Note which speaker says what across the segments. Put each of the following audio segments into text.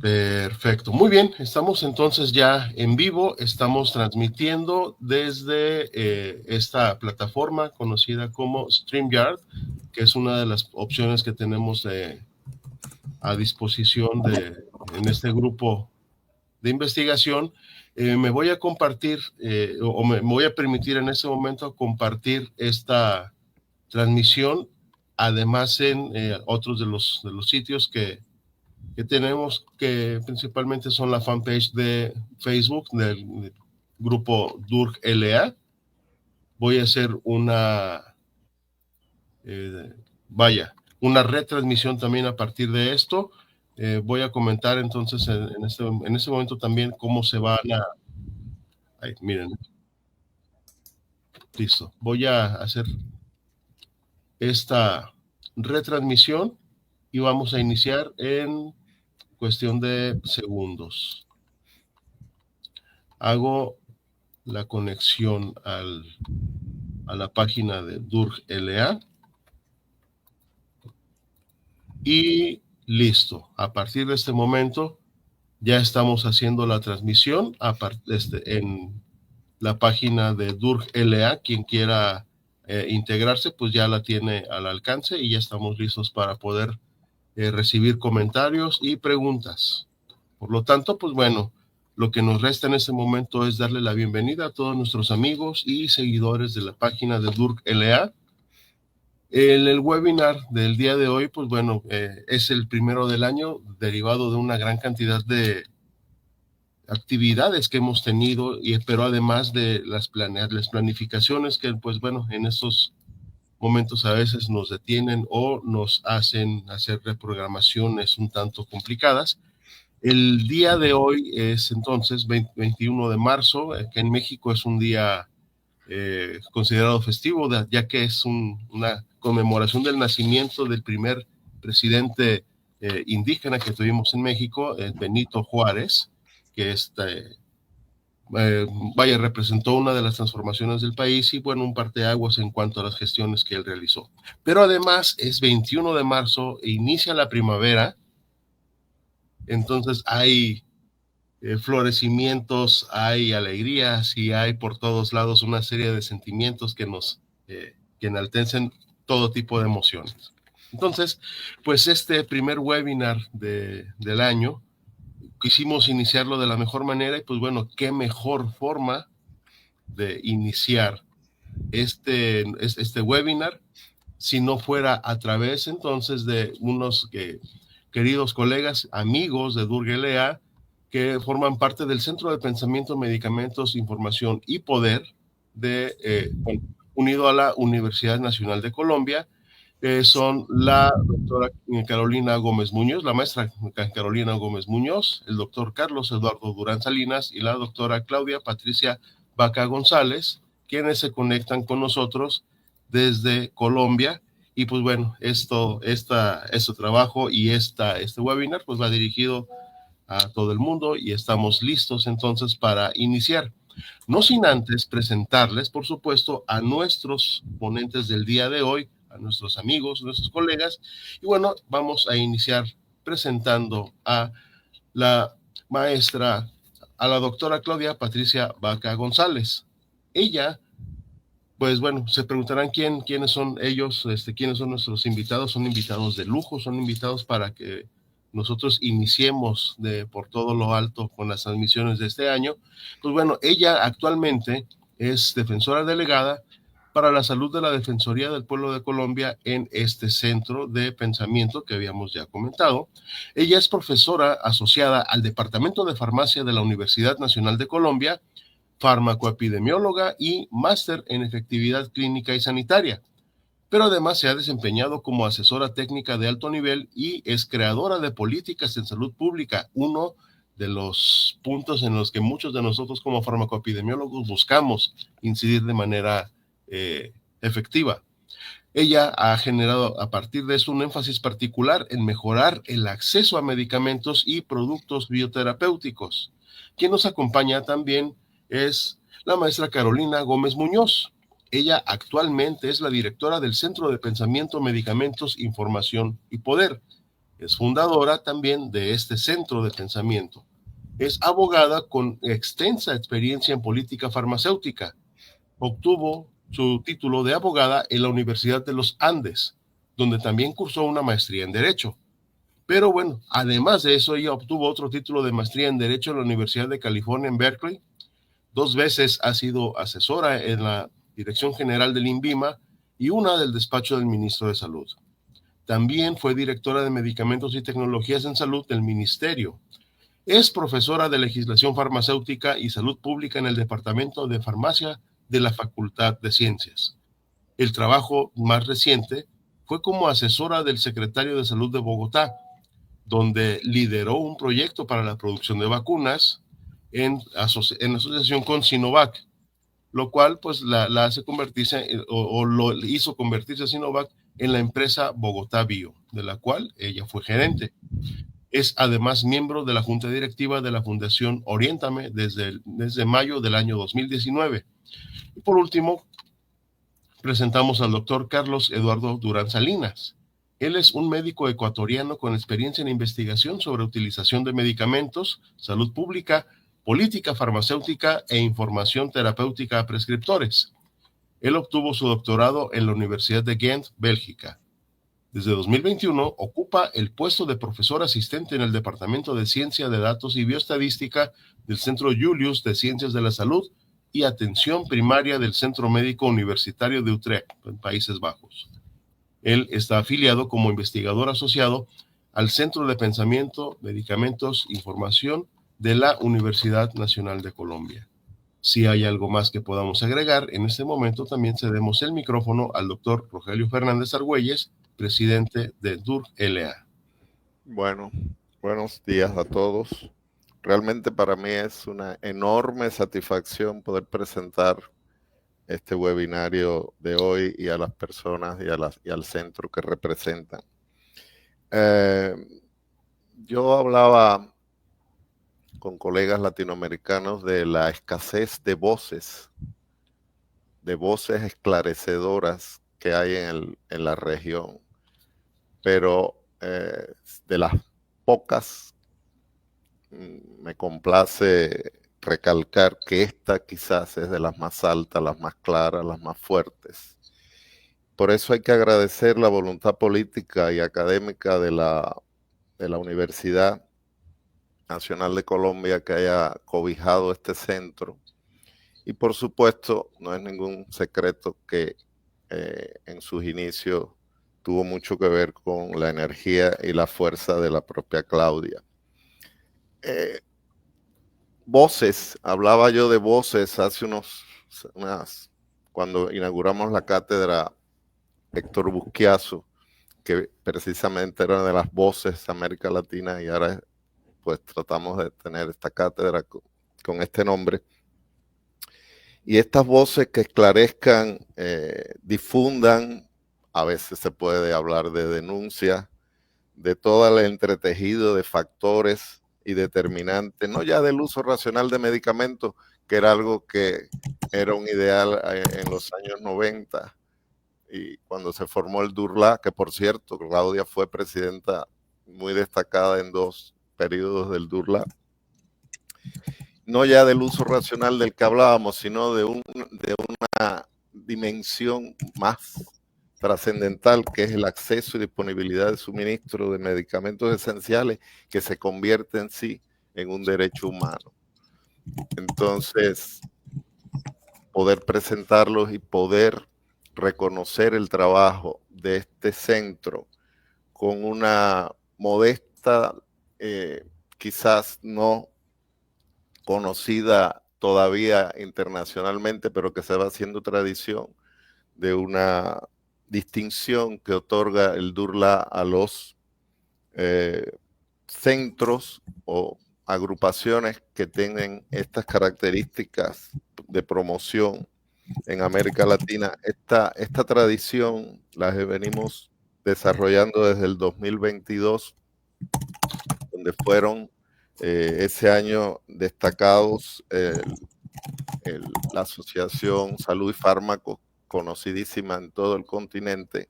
Speaker 1: Perfecto, muy bien, estamos entonces ya en vivo, estamos transmitiendo desde esta plataforma conocida como StreamYard, que es una de las opciones que tenemos a disposición en este grupo de investigación. Me voy a compartir o me voy a permitir en este momento compartir esta transmisión, además en otros de los sitios que tenemos, que principalmente son la fanpage de Facebook del grupo Durg LA. Voy a hacer eh, una retransmisión también a partir de esto. Voy a comentar entonces en este momento también cómo se van a... Ay, miren, listo. Voy a hacer esta retransmisión y vamos a iniciar en cuestión de segundos. Hago la conexión a la página de Durg LA y listo. A partir de este momento ya estamos haciendo la transmisión en la página de Durg LA. Quien quiera integrarse, pues ya la tiene al alcance y ya estamos listos para poder recibir comentarios y preguntas. Por lo tanto, pues bueno, lo que nos resta en este momento es darle la bienvenida a todos nuestros amigos y seguidores de la página de Durg LA. El webinar del día de hoy, pues bueno, es el primero del año, derivado de una gran cantidad de actividades que hemos tenido, pero además de las planificaciones que, pues bueno, en estos momentos a veces nos detienen o nos hacen hacer reprogramaciones un tanto complicadas. El día de hoy es entonces 21 de marzo, que en México es un día considerado festivo, ya que es una conmemoración del nacimiento del primer presidente indígena que tuvimos en México, Benito Juárez, que representó una de las transformaciones del país y, bueno, un parteaguas en cuanto a las gestiones que él realizó. Pero además es 21 de marzo e inicia la primavera, entonces hay florecimientos, hay alegrías y hay por todos lados una serie de sentimientos que enaltecen todo tipo de emociones. Entonces, pues este primer webinar del año quisimos iniciarlo de la mejor manera y pues bueno, qué mejor forma de iniciar este webinar si no fuera a través entonces de unos queridos colegas, amigos de Durg LA, que forman parte del Centro de Pensamiento, Medicamentos, Información y Poder, unido a la Universidad Nacional de Colombia. Son la doctora Carolina Gómez Muñoz, la maestra Carolina Gómez Muñoz, el doctor Carlos Eduardo Durán Salinas y la doctora Claudia Patricia Vaca González, quienes se conectan con nosotros desde Colombia. Y pues bueno, este trabajo y este webinar pues va dirigido a todo el mundo y estamos listos entonces para iniciar. No sin antes presentarles, por supuesto, a nuestros ponentes del día de hoy, a nuestros amigos, nuestros colegas. Y bueno, vamos a iniciar presentando a la maestra, a la doctora Claudia Patricia Vaca González. Ella, pues bueno, se preguntarán quiénes son ellos, quiénes son nuestros invitados. Son invitados de lujo, son invitados para que nosotros iniciemos por todo lo alto con las transmisiones de este año. Pues bueno, ella actualmente es defensora delegada para la salud de la Defensoría del Pueblo de Colombia en este centro de pensamiento que habíamos ya comentado. Ella es profesora asociada al Departamento de Farmacia de la Universidad Nacional de Colombia, farmacoepidemióloga y máster en efectividad clínica y sanitaria, pero además se ha desempeñado como asesora técnica de alto nivel y es creadora de políticas en salud pública, uno de los puntos en los que muchos de nosotros como farmacoepidemiólogos buscamos incidir de manera efectiva. Ella ha generado a partir de eso un énfasis particular en mejorar el acceso a medicamentos y productos bioterapéuticos. Quien nos acompaña también es la maestra Carolina Gómez Muñoz. Ella actualmente es la directora del Centro de Pensamiento, Medicamentos, Información y Poder. Es fundadora también de este centro de pensamiento. Es abogada con extensa experiencia en política farmacéutica. Obtuvo su título de abogada en la Universidad de los Andes, donde también cursó una maestría en Derecho. Pero bueno, además de eso, ella obtuvo otro título de maestría en Derecho en la Universidad de California en Berkeley. 2 veces ha sido asesora en la Dirección General del INVIMA y una del despacho del Ministro de Salud. También fue directora de Medicamentos y Tecnologías en Salud del Ministerio. Es profesora de Legislación Farmacéutica y Salud Pública en el Departamento de Farmacia de la Facultad de Ciencias. El trabajo más reciente fue como asesora del secretario de Salud de Bogotá, donde lideró un proyecto para la producción de vacunas en asociación con Sinovac, lo cual pues la hace convertirse o lo hizo convertirse a Sinovac en la empresa Bogotá Bio, de la cual ella fue gerente. Es además miembro de la junta directiva de la Fundación Oriéntame desde mayo del año 2019. Y por último, presentamos al doctor Carlos Eduardo Durán Salinas. Él es un médico ecuatoriano con experiencia en investigación sobre utilización de medicamentos, salud pública, política farmacéutica e información terapéutica a prescriptores. Él obtuvo su doctorado en la Universidad de Ghent, Bélgica. Desde 2021 ocupa el puesto de profesor asistente en el Departamento de Ciencia de Datos y Bioestadística del Centro Julius de Ciencias de la Salud y Atención Primaria del Centro Médico Universitario de Utrecht, en Países Bajos. Él está afiliado como investigador asociado al Centro de Pensamiento, Medicamentos, Información de la Universidad Nacional de Colombia. Si hay algo más que podamos agregar, en este momento también cedemos el micrófono al doctor Rogelio Fernández Argüelles, presidente de DURC-LA.
Speaker 2: Bueno, buenos días a todos. Realmente para mí es una enorme satisfacción poder presentar este webinario de hoy y a las personas y al centro que representan. Yo hablaba con colegas latinoamericanos de la escasez de voces esclarecedoras que hay en la región, pero de las pocas me complace recalcar que esta quizás es de las más altas, las más claras, las más fuertes. Por eso hay que agradecer la voluntad política y académica de la Universidad Nacional de Colombia que haya cobijado este centro. Y por supuesto, no es ningún secreto que en sus inicios tuvo mucho que ver con la energía y la fuerza de la propia Claudia. Voces, hablaba yo de voces hace cuando inauguramos la cátedra Héctor Busquiazo, que precisamente era de las voces de América Latina, y ahora pues tratamos de tener esta cátedra con este nombre. Y estas voces que esclarezcan, difundan, a veces se puede hablar de denuncia, de todo el entretejido de factores y determinantes, no ya del uso racional de medicamentos, que era algo que era un ideal en los años 90, y cuando se formó el DURLA, que por cierto, Claudia fue presidenta muy destacada en 2 periodos del DURLA, no ya del uso racional del que hablábamos, sino de una dimensión más trascendental, que es el acceso y disponibilidad de suministro de medicamentos esenciales, que se convierte en sí en un derecho humano. Entonces, poder presentarlos y poder reconocer el trabajo de este centro con una modesta, quizás no conocida todavía internacionalmente, pero que se va haciendo tradición, de una distinción que otorga el DURLA a los centros o agrupaciones que tienen estas características de promoción en América Latina. Esta tradición la venimos desarrollando desde el 2022, donde fueron ese año destacados la Asociación Salud y Fármaco, conocidísima en todo el continente,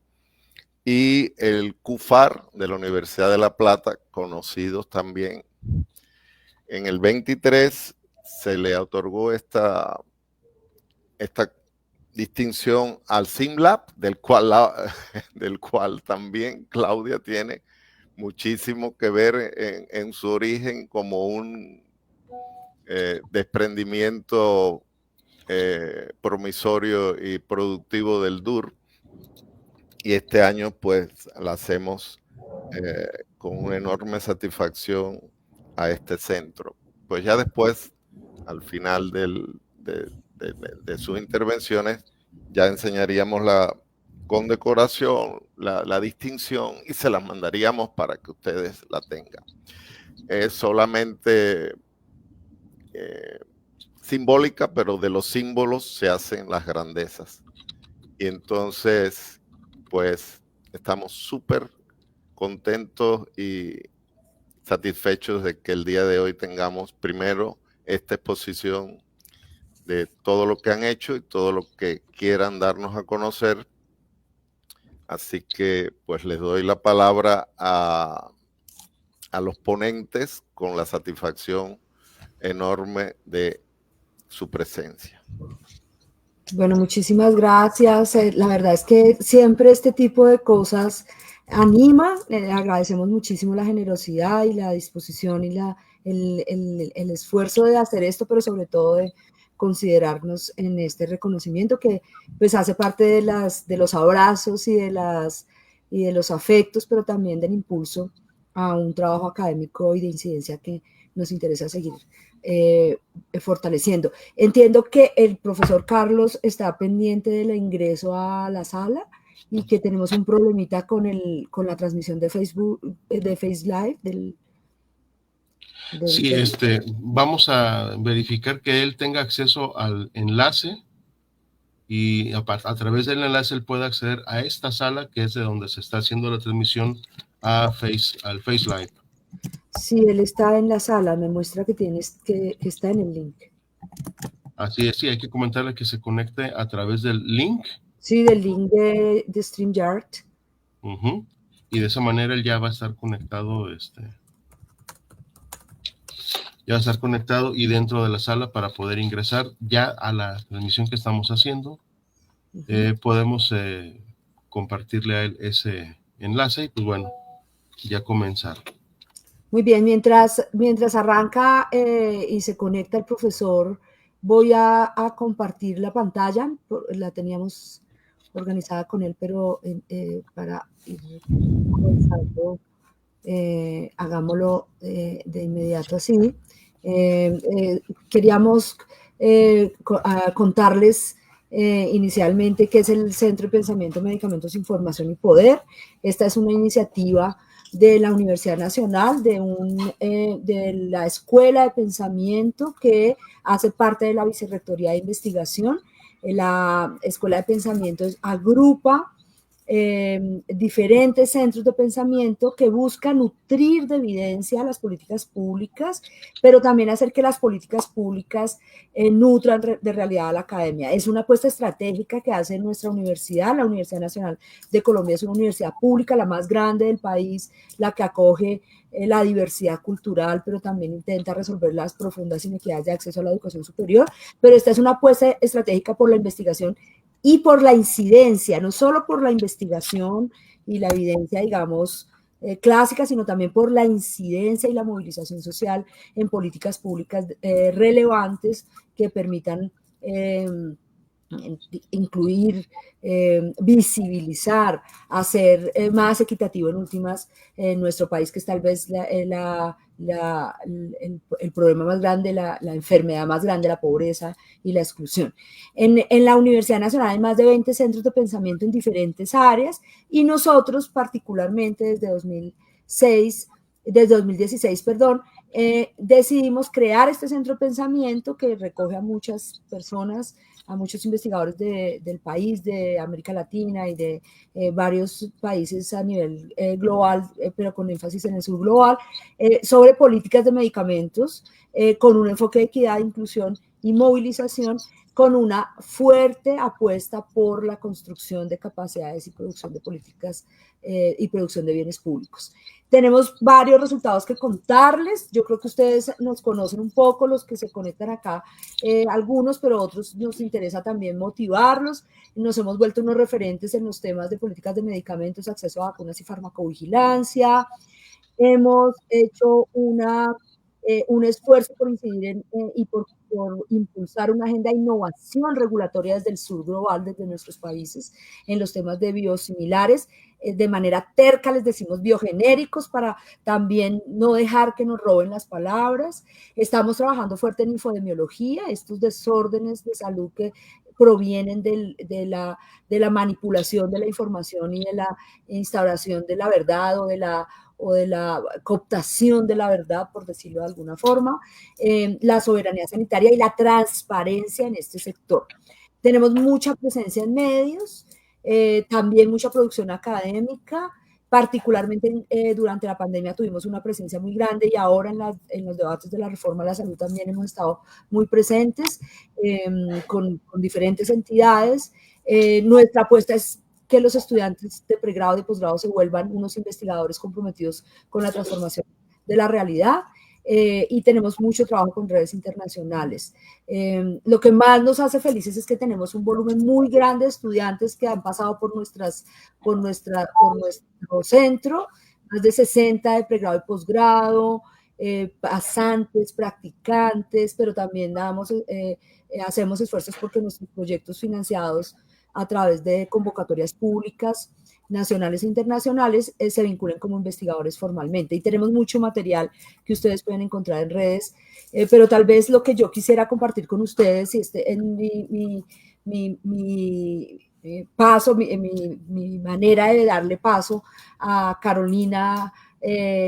Speaker 2: y el CUFAR de la Universidad de La Plata, conocidos también. En el 23 se le otorgó esta distinción al SimLab, del cual también Claudia tiene muchísimo que ver en su origen como un desprendimiento promisorio y productivo del DUR. Y este año pues la hacemos con una enorme satisfacción a este centro. Pues ya después, al final de sus intervenciones, ya enseñaríamos la condecoración, la distinción, y se las mandaríamos para que ustedes la tengan. Es solamente simbólica, pero de los símbolos se hacen las grandezas. Y entonces, pues, estamos súper contentos y satisfechos de que el día de hoy tengamos primero esta exposición de todo lo que han hecho y todo lo que quieran darnos a conocer. Así que pues les doy la palabra a los ponentes con la satisfacción enorme de su presencia.
Speaker 3: Bueno, muchísimas gracias. La verdad es que siempre este tipo de cosas anima. Agradecemos muchísimo la generosidad y la disposición y el esfuerzo de hacer esto, pero sobre todo de considerarnos en este reconocimiento que pues hace parte de los abrazos y de los afectos, pero también del impulso a un trabajo académico y de incidencia que nos interesa seguir fortaleciendo. Entiendo que el profesor Carlos está pendiente del ingreso a la sala y que tenemos un problemita con la transmisión de Facebook, de Face Live.
Speaker 1: Sí, vamos a verificar que él tenga acceso al enlace y a través del enlace él pueda acceder a esta sala que es de donde se está haciendo la transmisión al Face Live.
Speaker 3: Sí, él está en la sala, me muestra que está en el link.
Speaker 1: Así es, sí, hay que comentarle que se conecte a través del link.
Speaker 3: Sí, del link de StreamYard.
Speaker 1: Y de esa manera él ya va a estar conectado, ya va a estar conectado y dentro de la sala para poder ingresar ya a la transmisión que estamos haciendo. Podemos compartirle a él ese enlace y pues bueno, ya comenzar.
Speaker 3: Muy bien, mientras arranca y se conecta el profesor, voy a compartir la pantalla. La teníamos organizada con él, pero para ir comenzando, hagámoslo de inmediato así. Queríamos contarles inicialmente qué es el Centro de Pensamiento, Medicamentos, Información y Poder. Esta es una iniciativa de la Universidad Nacional, de la Escuela de Pensamiento que hace parte de la Vicerrectoría de Investigación. La Escuela de Pensamiento agrupa diferentes centros de pensamiento que buscan nutrir de evidencia las políticas públicas, pero también hacer que las políticas públicas nutran de realidad a la academia. Es una apuesta estratégica que hace nuestra universidad. La Universidad Nacional de Colombia es una universidad pública, la más grande del país, la que acoge la diversidad cultural, pero también intenta resolver las profundas inequidades de acceso a la educación superior. Pero esta es una apuesta estratégica por la investigación y por la incidencia, no solo por la investigación y la evidencia, digamos, clásica, sino también por la incidencia y la movilización social en políticas públicas relevantes que permitan incluir, visibilizar, hacer más equitativo en últimas en nuestro país, que es tal vez el problema más grande, la enfermedad más grande, la pobreza y la exclusión. En la Universidad Nacional hay más de 20 centros de pensamiento en diferentes áreas y nosotros particularmente desde 2016, decidimos crear este centro de pensamiento que recoge a muchas personas, a muchos investigadores del país, de América Latina y de varios países a nivel global, pero con énfasis en el sur global, sobre políticas de medicamentos, con un enfoque de equidad, inclusión y movilización, con una fuerte apuesta por la construcción de capacidades y producción de políticas y producción de bienes públicos. Tenemos varios resultados que contarles. Yo creo que ustedes nos conocen un poco, los que se conectan acá, algunos, pero otros nos interesa también motivarlos. Nos hemos vuelto unos referentes en los temas de políticas de medicamentos, acceso a vacunas y farmacovigilancia. Hemos hecho un esfuerzo por incidir y por impulsar una agenda de innovación regulatoria desde el sur global, desde nuestros países, en los temas de biosimilares. De manera terca les decimos biogenéricos para también no dejar que nos roben las palabras. Estamos trabajando fuerte en infodemiología, estos desórdenes de salud que provienen de la manipulación de la información y de la instauración de la verdad o de la cooptación de la verdad, por decirlo de alguna forma, la soberanía sanitaria y la transparencia en este sector. Tenemos mucha presencia en medios, también mucha producción académica, particularmente durante la pandemia tuvimos una presencia muy grande y ahora en los debates de la reforma a la salud también hemos estado muy presentes con diferentes entidades. Nuestra apuesta es que los estudiantes de pregrado y posgrado se vuelvan unos investigadores comprometidos con la transformación de la realidad. Y tenemos mucho trabajo con redes internacionales. Lo que más nos hace felices es que tenemos un volumen muy grande de estudiantes que han pasado por nuestro centro, más de 60 de pregrado y posgrado, pasantes, practicantes, pero también hacemos esfuerzos porque nuestros proyectos financiados a través de convocatorias públicas nacionales e internacionales se vinculen como investigadores formalmente. Y tenemos mucho material que ustedes pueden encontrar en redes, pero tal vez lo que yo quisiera compartir con ustedes, y en mi manera de darle paso a Carolina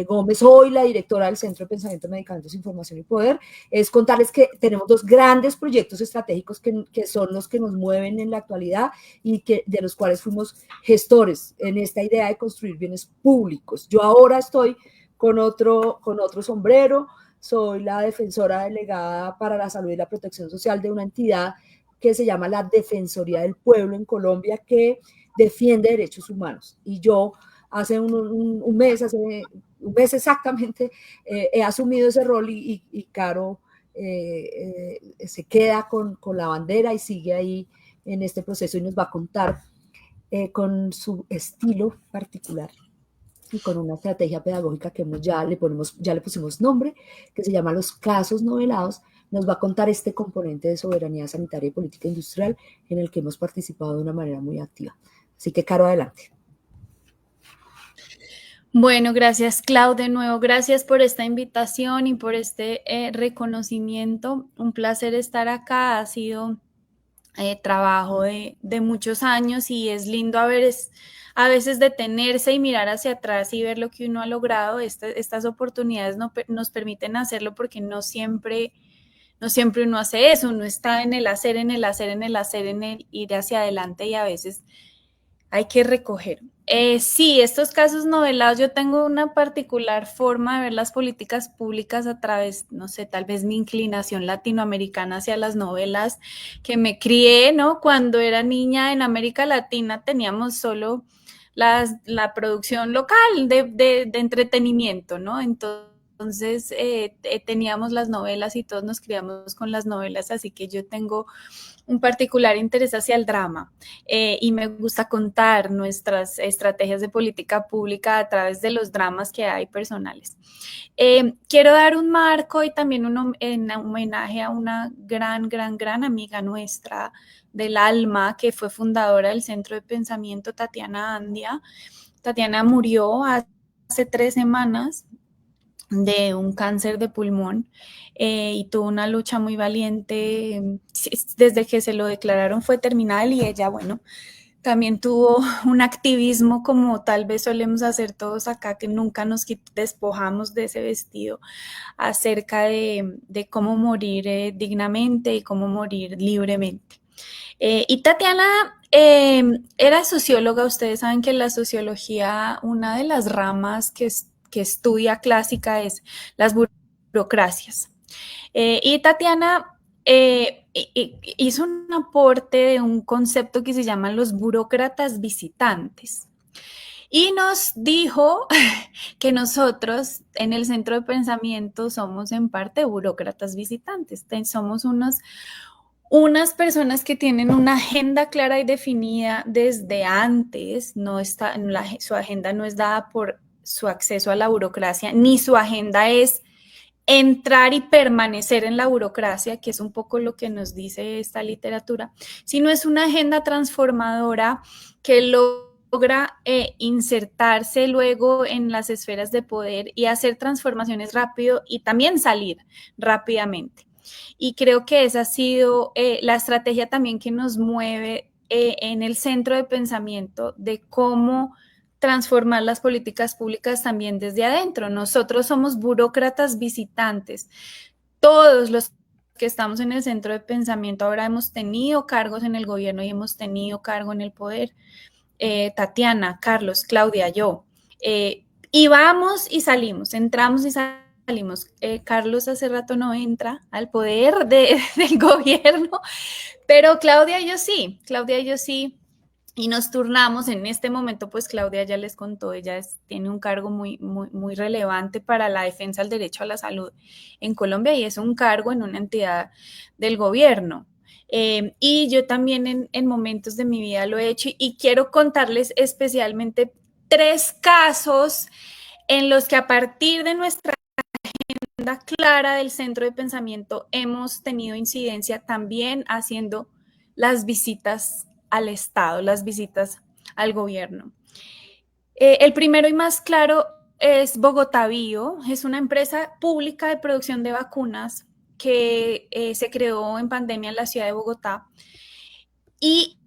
Speaker 3: Gómez, hoy la directora del Centro de Pensamiento, Medicamentos, Información y Poder, es contarles que tenemos dos grandes proyectos estratégicos que son los que nos mueven en la actualidad y de los cuales fuimos gestores en esta idea de construir bienes públicos. Yo ahora estoy con otro sombrero, soy la defensora delegada para la salud y la protección social de una entidad que se llama la Defensoría del Pueblo en Colombia, que defiende derechos humanos. Y yo hace un mes exactamente, he asumido ese rol y Caro se queda con la bandera y sigue ahí en este proceso y nos va a contar con su estilo particular y con una estrategia pedagógica que ya le pusimos nombre, que se llama Los Casos Novelados. Nos va a contar este componente de soberanía sanitaria y política industrial en el que hemos participado de una manera muy activa. Así que, Caro, adelante.
Speaker 4: Bueno, gracias, Clau, de nuevo. Gracias por esta invitación y por este reconocimiento. Un placer estar acá. Ha sido trabajo de muchos años y es lindo a veces detenerse y mirar hacia atrás y ver lo que uno ha logrado. Estas oportunidades nos permiten hacerlo porque no siempre uno hace eso. Uno está en el hacer, en el ir hacia adelante y a veces hay que recoger. Sí, estos casos novelados, yo tengo una particular forma de ver las políticas públicas a través, no sé, tal vez mi inclinación latinoamericana hacia las novelas, que me crié, ¿no? Cuando era niña en América Latina teníamos solo la producción local de entretenimiento, ¿no? Entonces teníamos las novelas y todos nos criamos con las novelas, así que yo tengo un particular interés hacia el drama y me gusta contar nuestras estrategias de política pública a través de los dramas que hay personales. Quiero dar un marco y también un homenaje a una gran amiga nuestra del alma que fue fundadora del Centro de Pensamiento, Tatiana Andia. Tatiana murió hace 3 semanas de un cáncer de pulmón y tuvo una lucha muy valiente. Desde que se lo declararon fue terminal y ella, bueno, también tuvo un activismo como tal vez solemos hacer todos acá, que nunca nos despojamos de ese vestido, acerca de cómo morir dignamente y cómo morir libremente. Y Tatiana era socióloga. Ustedes saben que la sociología, una de las ramas que estudia clásica es las burocracias. Y Tatiana hizo un aporte de un concepto que se llaman los burócratas visitantes. Y nos dijo que nosotros en el Centro de Pensamiento somos en parte burócratas visitantes. Somos unas personas que tienen una agenda clara y definida desde antes. Su agenda no es dada por su acceso a la burocracia, ni su agenda es entrar y permanecer en la burocracia, que es un poco lo que nos dice esta literatura, sino es una agenda transformadora que logra insertarse luego en las esferas de poder y hacer transformaciones rápido y también salir rápidamente. Y creo que esa ha sido la estrategia también que nos mueve en el Centro de Pensamiento de cómo transformar las políticas públicas también desde adentro. Nosotros somos burócratas visitantes. Todos los que estamos en el Centro de Pensamiento ahora hemos tenido cargos en el gobierno y hemos tenido cargo en el poder. Tatiana, Carlos, Claudia, yo. Y vamos y salimos, entramos y salimos. Carlos hace rato no entra al poder del gobierno, pero Claudia y yo sí. Y nos turnamos. En este momento, pues Claudia ya les contó, ella tiene un cargo muy relevante para la defensa del derecho a la salud en Colombia y es un cargo en una entidad del gobierno. Y yo también en momentos de mi vida lo he hecho y quiero contarles especialmente 3 casos en los que a partir de nuestra agenda clara del Centro de Pensamiento hemos tenido incidencia también haciendo las visitas al Estado, las visitas al gobierno. El primero y más claro es Bogotá Bio, es una empresa pública de producción de vacunas que se creó en pandemia en la ciudad de Bogotá y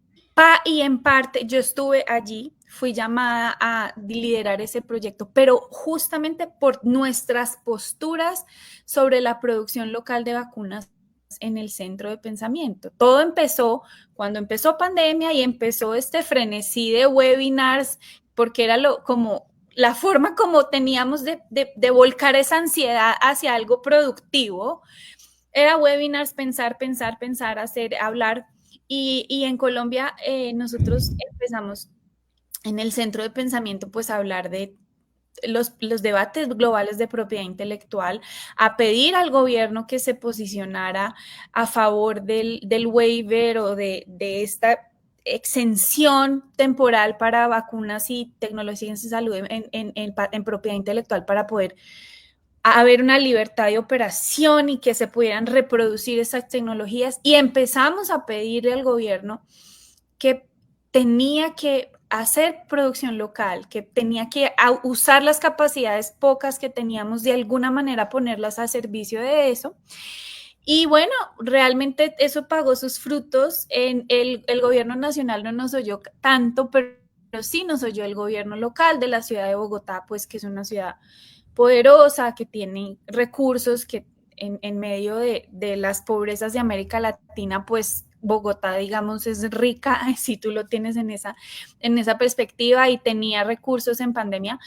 Speaker 4: en parte yo estuve allí, fui llamada a liderar ese proyecto, pero justamente por nuestras posturas sobre la producción local de vacunas en el Centro de Pensamiento. Todo empezó cuando empezó pandemia y empezó este frenesí de webinars, porque era como la forma como teníamos de volcar esa ansiedad hacia algo productivo. Era webinars, pensar, hacer, hablar. Y en Colombia nosotros empezamos en el Centro de Pensamiento pues a hablar de los debates globales de propiedad intelectual, a pedir al gobierno que se posicionara a favor del waiver o de esta exención temporal para vacunas y tecnologías de salud en propiedad intelectual para poder haber una libertad de operación y que se pudieran reproducir esas tecnologías. Y empezamos a pedirle al gobierno que tenía que hacer producción local, que tenía que usar las capacidades pocas que teníamos, de alguna manera ponerlas a servicio de eso. Y bueno, realmente eso pagó sus frutos. El gobierno nacional no nos oyó tanto, pero sí nos oyó el gobierno local de la ciudad de Bogotá, pues que es una ciudad poderosa, que tiene recursos, que en medio de las pobrezas de América Latina, pues Bogotá, digamos, es rica, si tú lo tienes en esa perspectiva, y tenía recursos en pandemia.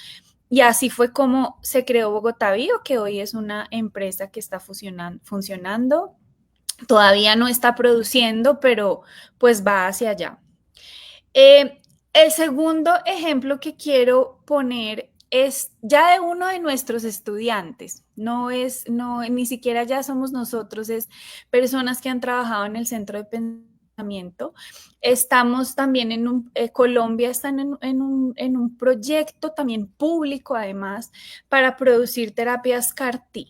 Speaker 4: Y así fue como se creó Bogotá Bio, que hoy es una empresa que está funcionando. Todavía no está produciendo, pero pues va hacia allá. El segundo ejemplo que quiero poner es ya de uno de nuestros estudiantes. Ni siquiera ya somos nosotros, es personas que han trabajado en el Centro de Pensamiento. Estamos también Colombia está en un proyecto también público, además, para producir terapias CAR-T.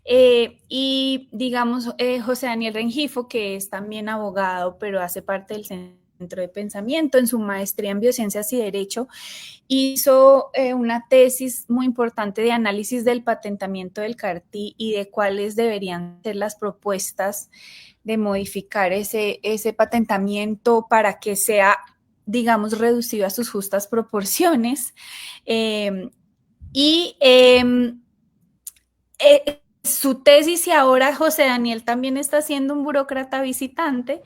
Speaker 4: Y digamos, José Daniel Rengifo, que es también abogado, pero hace parte del Centro de Pensamiento, en su maestría en Biociencias y Derecho, hizo una tesis muy importante de análisis del patentamiento del CAR-T y de cuáles deberían ser las propuestas de modificar ese patentamiento para que sea, digamos, reducido a sus justas proporciones. Su tesis, y ahora José Daniel también está siendo un burócrata visitante,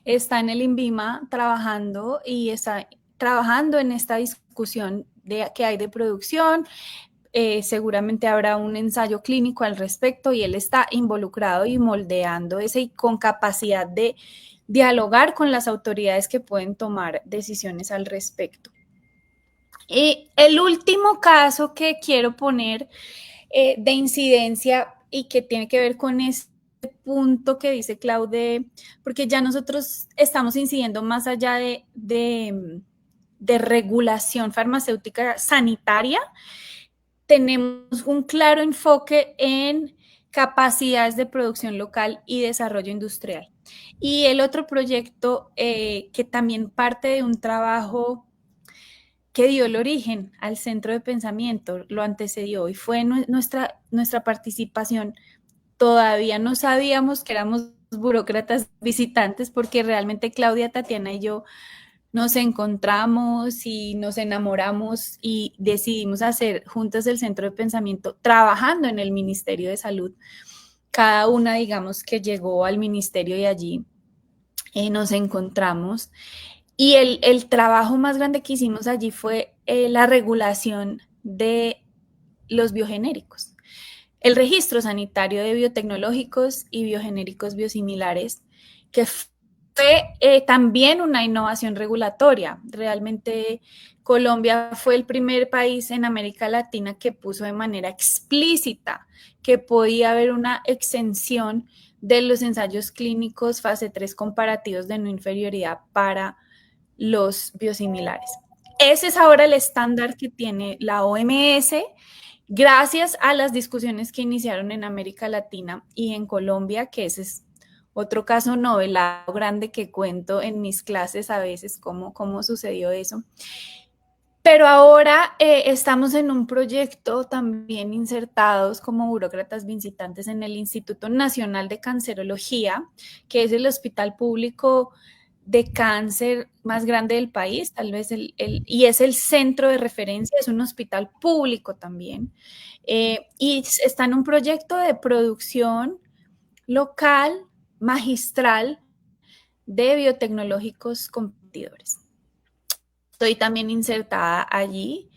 Speaker 4: está en el INVIMA trabajando en esta discusión que hay de producción. seguramente habrá un ensayo clínico al respecto y él está involucrado y moldeando ese y con capacidad de dialogar con las autoridades que pueden tomar decisiones al respecto. Y el último caso que quiero poner de incidencia y que tiene que ver con este punto que dice Claude, porque ya nosotros estamos incidiendo más allá de regulación farmacéutica sanitaria, tenemos un claro enfoque en capacidades de producción local y desarrollo industrial. Y el otro proyecto que también parte de un trabajo que dio el origen al centro de pensamiento, lo antecedió y fue nuestra participación. Todavía no sabíamos que éramos burócratas visitantes porque realmente Claudia, Tatiana y yo nos encontramos y nos enamoramos y decidimos hacer juntas el centro de pensamiento trabajando en el Ministerio de Salud. Cada una, digamos, que llegó al ministerio y allí nos encontramos. Y el trabajo más grande que hicimos allí fue la regulación de los biogenéricos. El registro sanitario de biotecnológicos y biogenéricos biosimilares, que fue también una innovación regulatoria. Realmente Colombia fue el primer país en América Latina que puso de manera explícita que podía haber una exención de los ensayos clínicos fase 3 comparativos de no inferioridad para los biosimilares. Ese es ahora el estándar que tiene la OMS, gracias a las discusiones que iniciaron en América Latina y en Colombia, que ese es otro caso novelado grande que cuento en mis clases a veces, cómo sucedió eso. Pero ahora estamos en un proyecto también insertados como burócratas visitantes en el Instituto Nacional de Cancerología, que es el hospital público de cáncer más grande del país, tal vez y es el centro de referencia, es un hospital público también, y está en un proyecto de producción local, magistral, de biotecnológicos competidores. Estoy también insertada allí.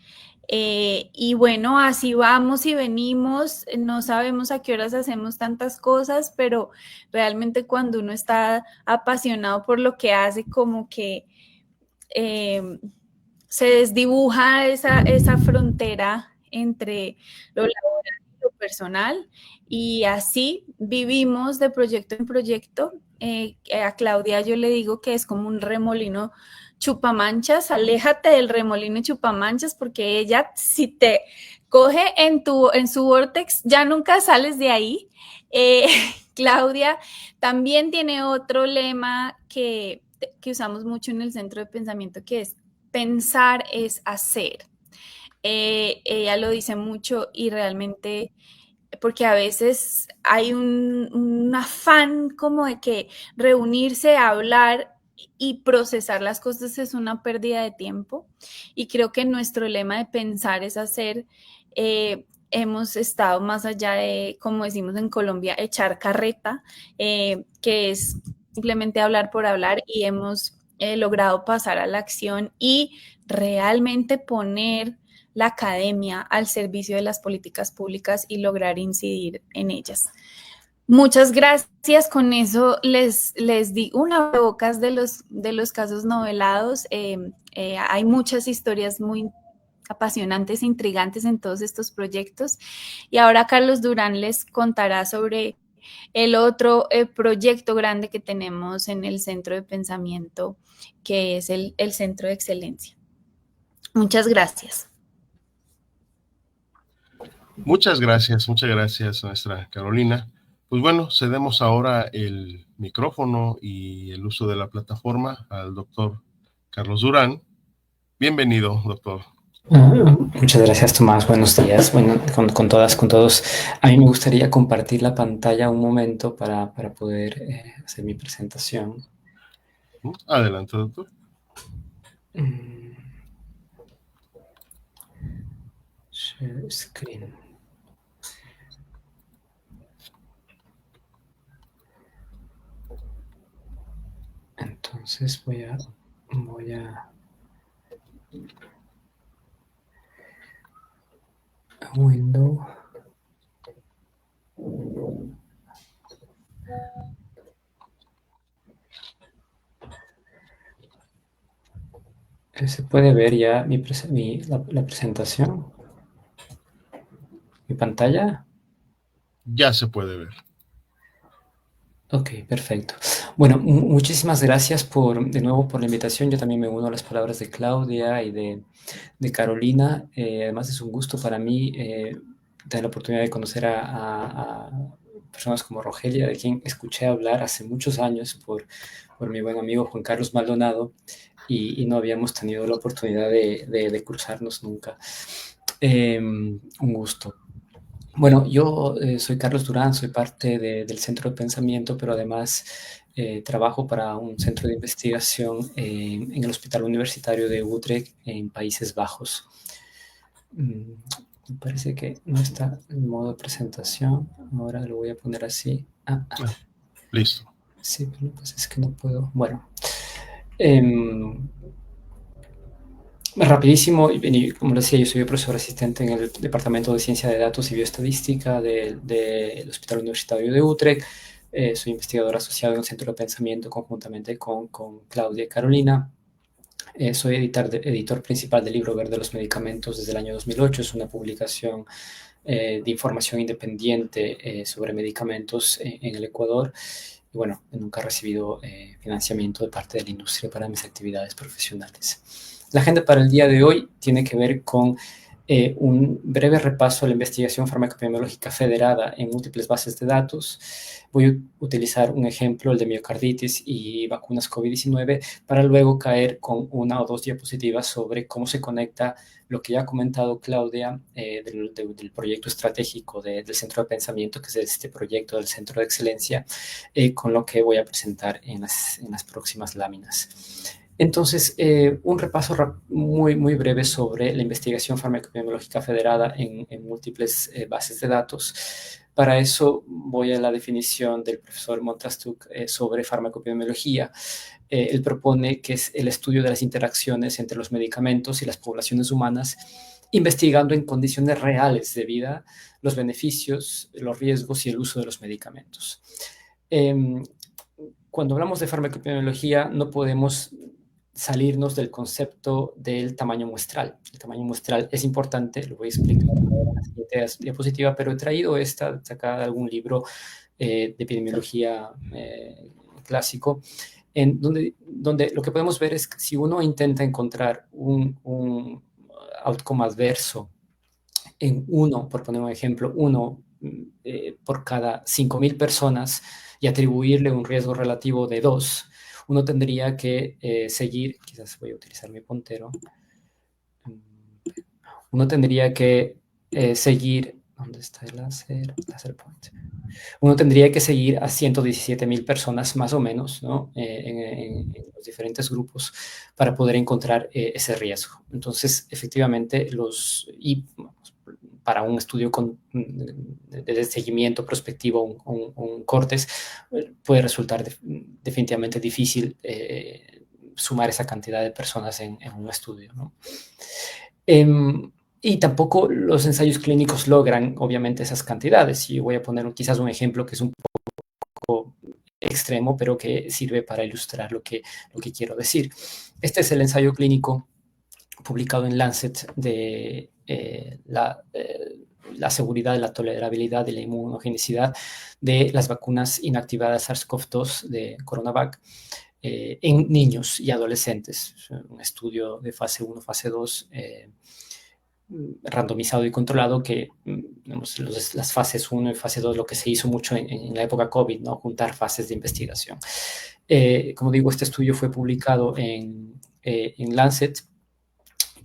Speaker 4: Y bueno, así vamos y venimos, no sabemos a qué horas hacemos tantas cosas, pero realmente cuando uno está apasionado por lo que hace, como que se desdibuja esa frontera entre lo laboral y lo personal, y así vivimos de proyecto en proyecto. A Claudia yo le digo que es como un remolino chupamanchas, aléjate del remolino chupamanchas porque ella si te coge en su vortex ya nunca sales de ahí. Claudia también tiene otro lema que usamos mucho en el centro de pensamiento, que es pensar es hacer. Ella lo dice mucho y realmente, porque a veces hay un afán como de que reunirse, hablar y procesar las cosas es una pérdida de tiempo, y creo que nuestro lema de pensar es hacer, hemos estado más allá de, como decimos en Colombia, echar carreta, que es simplemente hablar por hablar, y hemos logrado pasar a la acción y realmente poner la academia al servicio de las políticas públicas y lograr incidir en ellas. Muchas gracias. Con eso les di una abrebocas de los casos novelados. Hay muchas historias muy apasionantes e intrigantes en todos estos proyectos. Y ahora Carlos Durán les contará sobre el otro proyecto grande que tenemos en el Centro de Pensamiento, que es el Centro de Excelencia. Muchas gracias.
Speaker 1: Muchas gracias, nuestra Carolina. Pues bueno, cedemos ahora el micrófono y el uso de la plataforma al doctor Carlos Durán. Bienvenido, doctor.
Speaker 5: Muchas gracias, Tomás. Buenos días. Bueno, con todas, con todos. A mí me gustaría compartir la pantalla un momento para poder hacer mi presentación.
Speaker 1: Adelante, doctor.
Speaker 5: Share screen. Entonces voy a Window. ¿Se puede ver ya la presentación? ¿Mi pantalla?
Speaker 1: Ya se puede ver.
Speaker 5: Ok, perfecto. Bueno, muchísimas gracias de nuevo por la invitación. Yo también me uno a las palabras de Claudia y de Carolina. Además es un gusto para mí tener la oportunidad de conocer a personas como Rogelia, de quien escuché hablar hace muchos años por mi buen amigo Juan Carlos Maldonado, y no habíamos tenido la oportunidad de cruzarnos nunca. Un gusto. Bueno, yo soy Carlos Durán, soy parte del Centro de Pensamiento, pero además trabajo para un centro de investigación en el Hospital Universitario de Utrecht, en Países Bajos. Me parece que no está en modo de presentación. Ahora lo voy a poner así.
Speaker 1: Listo.
Speaker 5: Sí, pero pues es que no puedo. Bueno. Rapidísimo, como les decía, yo soy profesor asistente en el Departamento de Ciencia de Datos y Bioestadística del Hospital Universitario de Utrecht. Soy investigador asociado en el Centro de Pensamiento conjuntamente con Claudia y Carolina. Soy editor principal del Libro Verde de los Medicamentos desde el año 2008. Es una publicación de información independiente sobre medicamentos en el Ecuador. Y bueno, nunca he recibido financiamiento de parte de la industria para mis actividades profesionales. La agenda para el día de hoy tiene que ver con un breve repaso a la investigación farmacoepidemiológica federada en múltiples bases de datos. Voy a utilizar un ejemplo, el de miocarditis y vacunas COVID-19, para luego caer con una o dos diapositivas sobre cómo se conecta lo que ya ha comentado Claudia del proyecto estratégico del Centro de Pensamiento, que es este proyecto del Centro de Excelencia, con lo que voy a presentar en las próximas láminas. Entonces, un repaso muy breve sobre la investigación farmacoepidemiológica federada en múltiples bases de datos. Para eso voy a la definición del profesor Montastuc sobre farmacoepidemiología. Él propone que es el estudio de las interacciones entre los medicamentos y las poblaciones humanas, investigando en condiciones reales de vida los beneficios, los riesgos y el uso de los medicamentos. Cuando hablamos de farmacoepidemiología, no podemos salirnos del concepto del tamaño muestral. El tamaño muestral es importante, lo voy a explicar ahora en la siguiente diapositiva, pero he traído esta sacada de algún libro de epidemiología clásico, en donde lo que podemos ver es que si uno intenta encontrar un outcome adverso en uno, por poner un ejemplo, uno por cada 5,000 personas y atribuirle un riesgo relativo de 2, uno tendría que seguir, quizás voy a utilizar mi puntero, uno tendría que seguir, ¿dónde está el láser point? Uno tendría que seguir a 117,000 personas más o menos, ¿no? En los diferentes grupos para poder encontrar ese riesgo. Entonces, efectivamente, para un estudio de seguimiento prospectivo, un CORTES, puede resultar definitivamente difícil sumar esa cantidad de personas en un estudio, ¿no? Y tampoco los ensayos clínicos logran, obviamente, esas cantidades. Y voy a poner quizás un ejemplo que es un poco extremo, pero que sirve para ilustrar lo que quiero decir. Este es el ensayo clínico publicado en Lancet de la seguridad, la tolerabilidad y la inmunogenicidad de las vacunas inactivadas SARS-CoV-2 de CoronaVac en niños y adolescentes. Un estudio de fase 1, fase 2, randomizado y controlado, que digamos, las fases 1 y fase 2, lo que se hizo mucho en la época COVID, ¿no? Juntar fases de investigación. Como digo, este estudio fue publicado en Lancet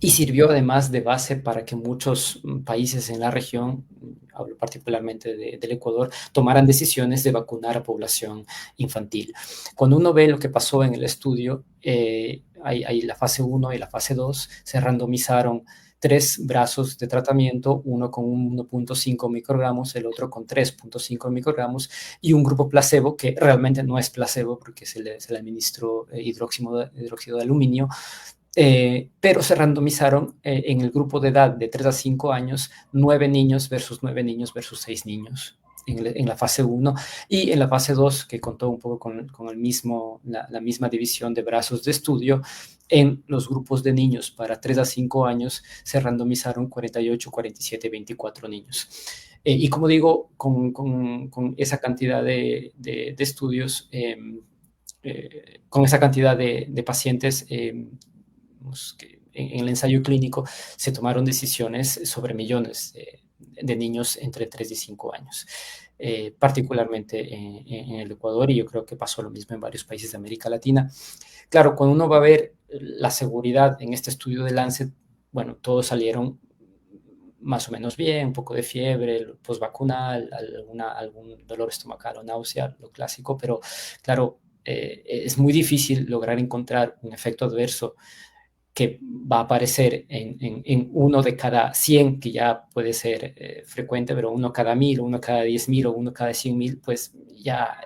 Speaker 5: y sirvió además de base para que muchos países en la región, hablo particularmente del Ecuador, tomaran decisiones de vacunar a población infantil. Cuando uno ve lo que pasó en el estudio, hay la fase 1 y la fase 2, se randomizaron 3 brazos de tratamiento, uno con 1.5 microgramos, el otro con 3.5 microgramos, y un grupo placebo que realmente no es placebo porque se le administró hidróxido de aluminio, Pero se randomizaron en el grupo de edad de 3 a 5 años, 9 niños versus 9 niños versus 6 niños en la fase 1, y en la fase 2, que contó un poco con la misma división de brazos de estudio, en los grupos de niños para 3 a 5 años se randomizaron 48, 47, 24 niños. Y como digo, con esa cantidad de estudios, con esa cantidad de pacientes, que en el ensayo clínico se tomaron decisiones sobre millones de niños entre 3 y 5 años, particularmente en el Ecuador, y yo creo que pasó lo mismo en varios países de América Latina. Claro, cuando uno va a ver la seguridad en este estudio de Lancet, bueno, todos salieron más o menos bien, un poco de fiebre postvacunal, algún dolor estomacal o náusea, lo clásico, pero claro, es muy difícil lograr encontrar un efecto adverso que va a aparecer en uno de cada 100, que ya puede ser frecuente, pero uno cada 1000, uno cada 10.000 o uno cada 100.000, pues ya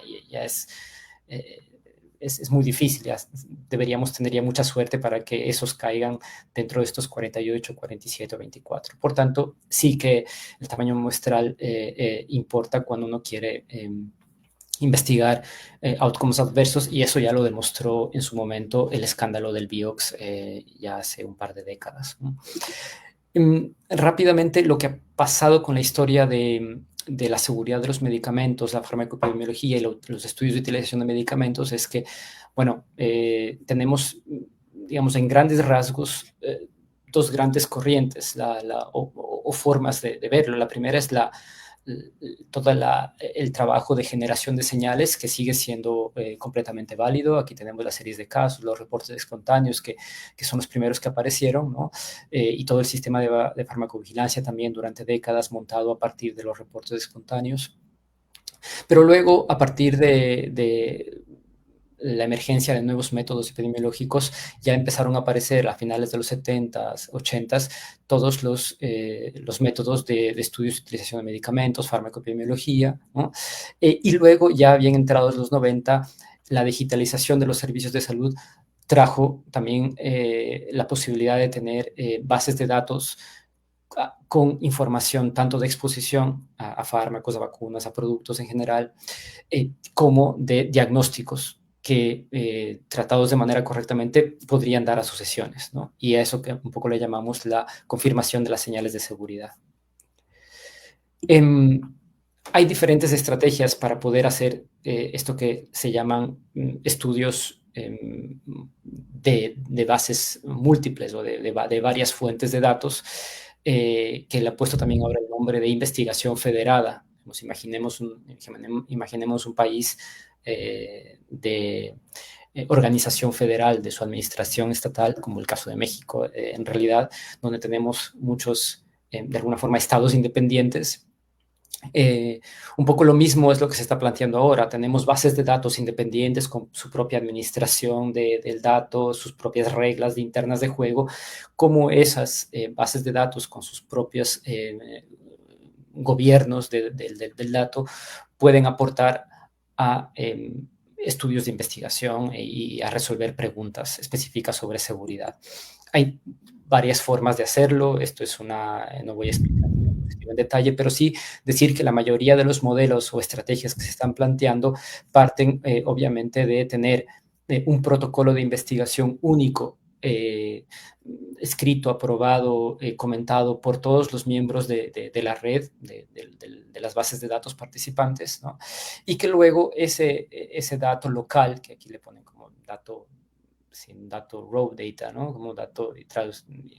Speaker 5: es muy difícil. Ya deberíamos tener ya mucha suerte para que esos caigan dentro de estos 48, 47 o 24. Por tanto, sí que el tamaño muestral importa cuando uno quiere investigar outcomes adversos, y eso ya lo demostró en su momento el escándalo del Vioxx ya hace un par de décadas, ¿no? Rápidamente, lo que ha pasado con la historia de la seguridad de los medicamentos, la farmacoepidemiología y los estudios de utilización de medicamentos es que, bueno, tenemos, digamos, en grandes rasgos, dos grandes corrientes o formas de verlo. La primera es todo el trabajo de generación de señales, que sigue siendo completamente válido. Aquí tenemos las series de casos, los reportes espontáneos, que son los primeros que aparecieron, ¿no? Y todo el sistema de farmacovigilancia también durante décadas montado a partir de los reportes espontáneos. Pero luego, a partir de la emergencia de nuevos métodos epidemiológicos, ya empezaron a aparecer a finales de los 70s, 80s, todos los métodos de estudios de utilización de medicamentos, farmacoepidemiología, ¿no? Y luego, ya bien entrados los 90, la digitalización de los servicios de salud trajo también la posibilidad de tener bases de datos con información tanto de exposición a fármacos, a vacunas, a productos en general, como de diagnósticos que tratados de manera correctamente podrían dar asociaciones, ¿no? Y a eso que un poco le llamamos la confirmación de las señales de seguridad. Hay diferentes estrategias para poder hacer esto que se llaman estudios de bases múltiples o de varias fuentes de datos, que le ha puesto también ahora el nombre de investigación federada. Imaginemos un país de organización federal de su administración estatal, como el caso de México, en realidad, donde tenemos muchos, de alguna forma, estados independientes. Un poco lo mismo es lo que se está planteando ahora. Tenemos bases de datos independientes con su propia administración del dato, sus propias reglas internas de juego, como esas bases de datos con sus propios gobiernos del dato pueden aportar a estudios de investigación y a resolver preguntas específicas sobre seguridad. Hay varias formas de hacerlo. Esto es no voy a explicar en detalle, pero sí decir que la mayoría de los modelos o estrategias que se están planteando parten obviamente de tener un protocolo de investigación único, escrito, aprobado, comentado por todos los miembros de la red, de las bases de datos participantes, ¿no? Y que luego ese dato local, que aquí le ponen como dato sin dato raw data, ¿no? Como dato,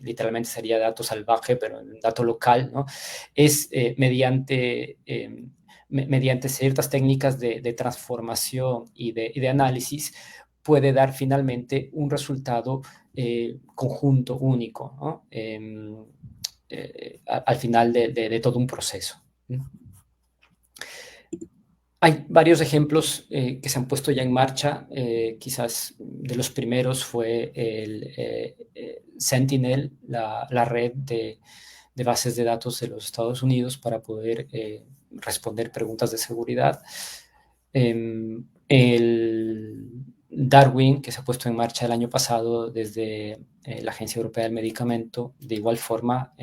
Speaker 5: literalmente sería dato salvaje, pero dato local, ¿no? Es mediante ciertas técnicas de transformación y de análisis, puede dar finalmente un resultado conjunto, único, ¿no? Al final de todo un proceso. Hay varios ejemplos que se han puesto ya en marcha. Quizás de los primeros fue el Sentinel, la red de bases de datos de los Estados Unidos para poder responder preguntas de seguridad. Darwin, que se ha puesto en marcha el año pasado desde la Agencia Europea del Medicamento. De igual forma,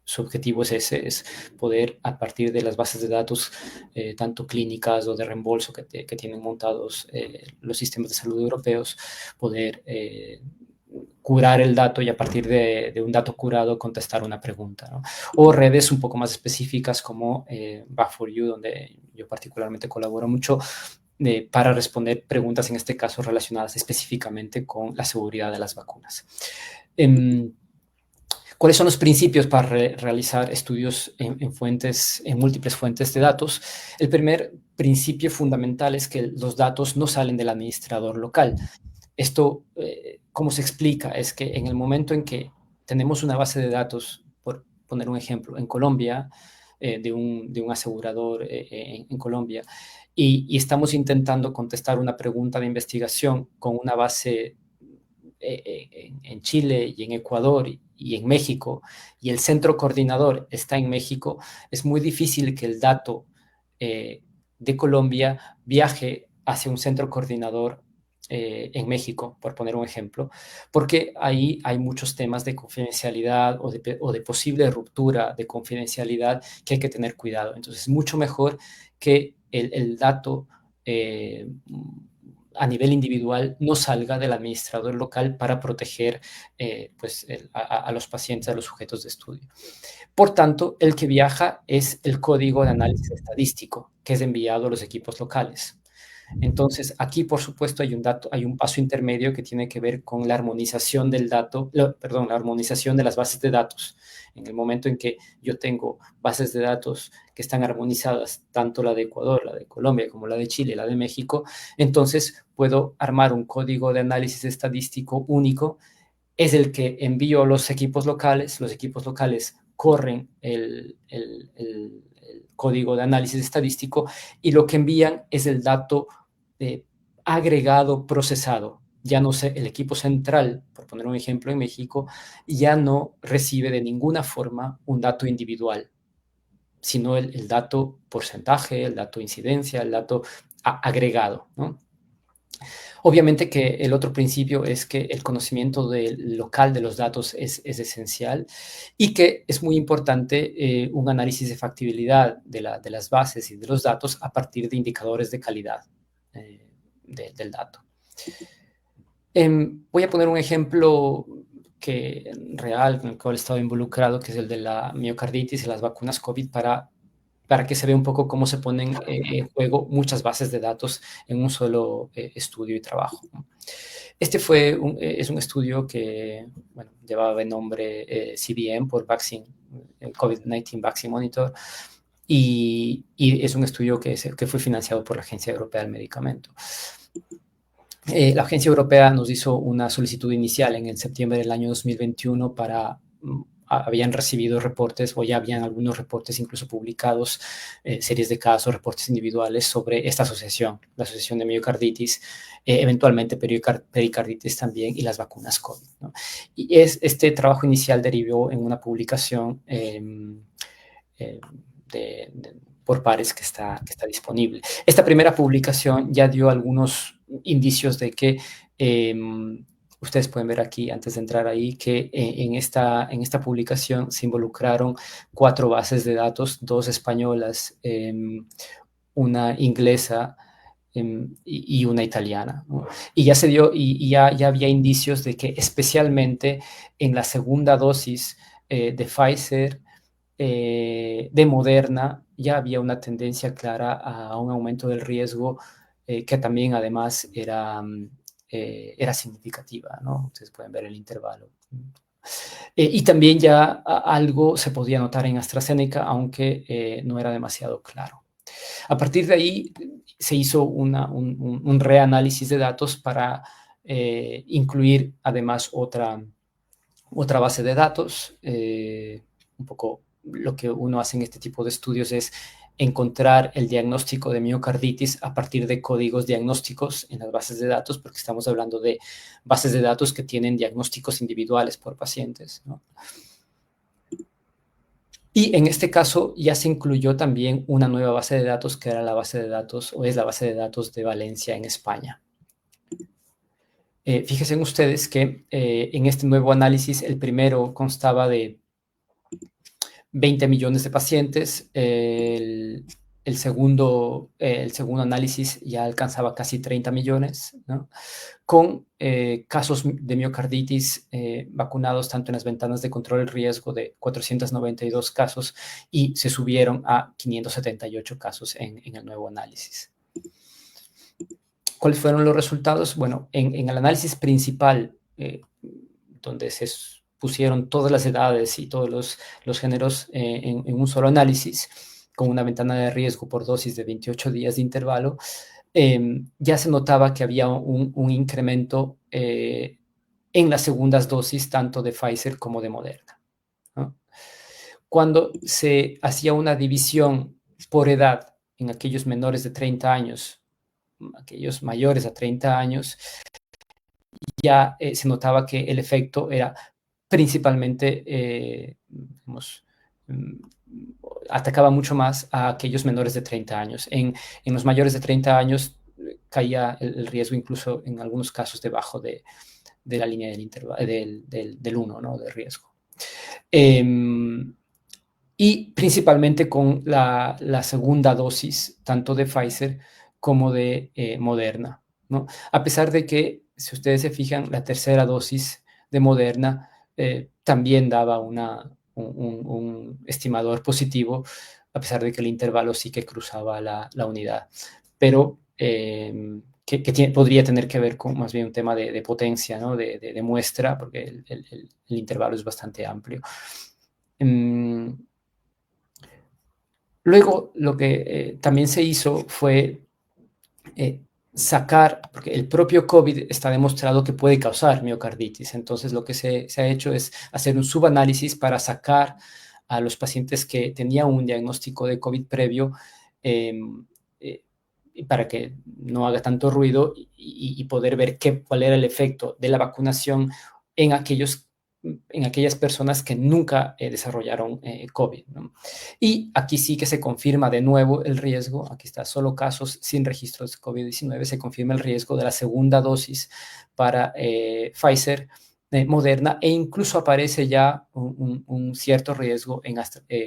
Speaker 5: su objetivo es ese, es poder, a partir de las bases de datos, tanto clínicas o de reembolso que tienen montados los sistemas de salud europeos, poder curar el dato y a partir de un dato curado contestar una pregunta, ¿no? O redes un poco más específicas como Bug4U, donde yo particularmente colaboro mucho, para responder preguntas, en este caso relacionadas específicamente con la seguridad de las vacunas. ¿Cuáles son los principios para realizar estudios en múltiples fuentes de datos? El primer principio fundamental es que los datos no salen del administrador local. Esto, ¿cómo se explica? Es que en el momento en que tenemos una base de datos, por poner un ejemplo, en Colombia, de un asegurador en Colombia, y estamos intentando contestar una pregunta de investigación con una base en Chile y en Ecuador y en México, y el centro coordinador está en México, es muy difícil que el dato de Colombia viaje hacia un centro coordinador en México, por poner un ejemplo, porque ahí hay muchos temas de confidencialidad o de posible ruptura de confidencialidad que hay que tener cuidado. Entonces, es mucho mejor que el dato a nivel individual no salga del administrador local para proteger a los pacientes, a los sujetos de estudio. Por tanto, el que viaja es el código de análisis estadístico que es enviado a los equipos locales. Entonces, aquí, por supuesto, hay un paso intermedio que tiene que ver con la armonización del dato, la armonización de las bases de datos. En el momento en que yo tengo bases de datos que están armonizadas, tanto la de Ecuador, la de Colombia, como la de Chile, la de México, entonces puedo armar un código de análisis estadístico único. Es el que envío a los equipos locales corren el código de análisis estadístico y lo que envían es el dato agregado, procesado. Ya no sé, el equipo central, por poner un ejemplo en México, ya no recibe de ninguna forma un dato individual, sino el dato porcentaje, el dato incidencia, el dato agregado, ¿no? Obviamente que el otro principio es que el conocimiento local de los datos es esencial y que es muy importante un análisis de factibilidad de las bases y de los datos a partir de indicadores de calidad del dato. Voy a poner un ejemplo real con el cual he estado involucrado, que es el de la miocarditis y las vacunas COVID, para que se vea un poco cómo se ponen en juego muchas bases de datos en un solo estudio y trabajo. Este es un estudio que llevaba el nombre CVM por COVID-19 Vaccine Monitor, y es un estudio que fue financiado por la Agencia Europea del Medicamento. La Agencia Europea nos hizo una solicitud inicial en septiembre del año 2021 habían recibido reportes, o ya habían algunos reportes incluso publicados, series de casos, reportes individuales sobre esta asociación, la asociación de miocarditis, eventualmente pericarditis también, y las vacunas COVID, ¿no? Y este trabajo inicial derivó en una publicación por pares que está disponible. Esta primera publicación ya dio algunos indicios de que ustedes pueden ver aquí, antes de entrar ahí, que en esta publicación se involucraron 4 bases de datos, 2 españolas, una inglesa y una italiana, ¿no? Y ya se dio, y ya había indicios de que especialmente en la segunda dosis de Pfizer, de Moderna, ya había una tendencia clara a un aumento del riesgo que también además era significativa, ¿no? Ustedes pueden ver el intervalo. Y también ya algo se podía notar en AstraZeneca, aunque no era demasiado claro. A partir de ahí se hizo un reanálisis de datos para incluir además otra base de datos. Un poco lo que uno hace en este tipo de estudios es encontrar el diagnóstico de miocarditis a partir de códigos diagnósticos en las bases de datos, porque estamos hablando de bases de datos que tienen diagnósticos individuales por pacientes, ¿no? Y en este caso ya se incluyó también una nueva base de datos, que era la base de datos, o es la base de datos de Valencia en España. Fíjense ustedes que en este nuevo análisis, el primero constaba de 20 millones de pacientes, el segundo análisis ya alcanzaba casi 30 millones, ¿no? Con casos de miocarditis vacunados tanto en las ventanas de control del riesgo de 492 casos y se subieron a 578 casos en el nuevo análisis. ¿Cuáles fueron los resultados? Bueno, en el análisis principal, donde se pusieron todas las edades y todos los géneros en un solo análisis, con una ventana de riesgo por dosis de 28 días de intervalo, ya se notaba que había un incremento en las segundas dosis, tanto de Pfizer como de Moderna, ¿no? Cuando se hacía una división por edad en aquellos menores de 30 años, aquellos mayores a 30 años, ya se notaba que el efecto era principalmente, atacaba mucho más a aquellos menores de 30 años. En los mayores de 30 años caía el riesgo incluso en algunos casos debajo de la línea del intervalo, del 1, ¿no? De riesgo. Y principalmente con la segunda dosis, tanto de Pfizer como de Moderna, ¿no? A pesar de que, si ustedes se fijan, la tercera dosis de Moderna también daba un estimador positivo, a pesar de que el intervalo sí que cruzaba la unidad. Pero que podría tener que ver con más bien un tema de potencia, ¿no? de muestra, porque el intervalo es bastante amplio. Luego, lo que también se hizo fue sacar, porque el propio COVID está demostrado que puede causar miocarditis. Entonces, lo que se ha hecho es hacer un subanálisis para sacar a los pacientes que tenían un diagnóstico de COVID previo, para que no haga tanto ruido y poder ver cuál era el efecto de la vacunación en aquellas personas que nunca desarrollaron COVID, ¿no? Y aquí sí que se confirma de nuevo el riesgo, aquí está, solo casos sin registros de COVID-19, se confirma el riesgo de la segunda dosis para Pfizer, Moderna, e incluso aparece ya un cierto riesgo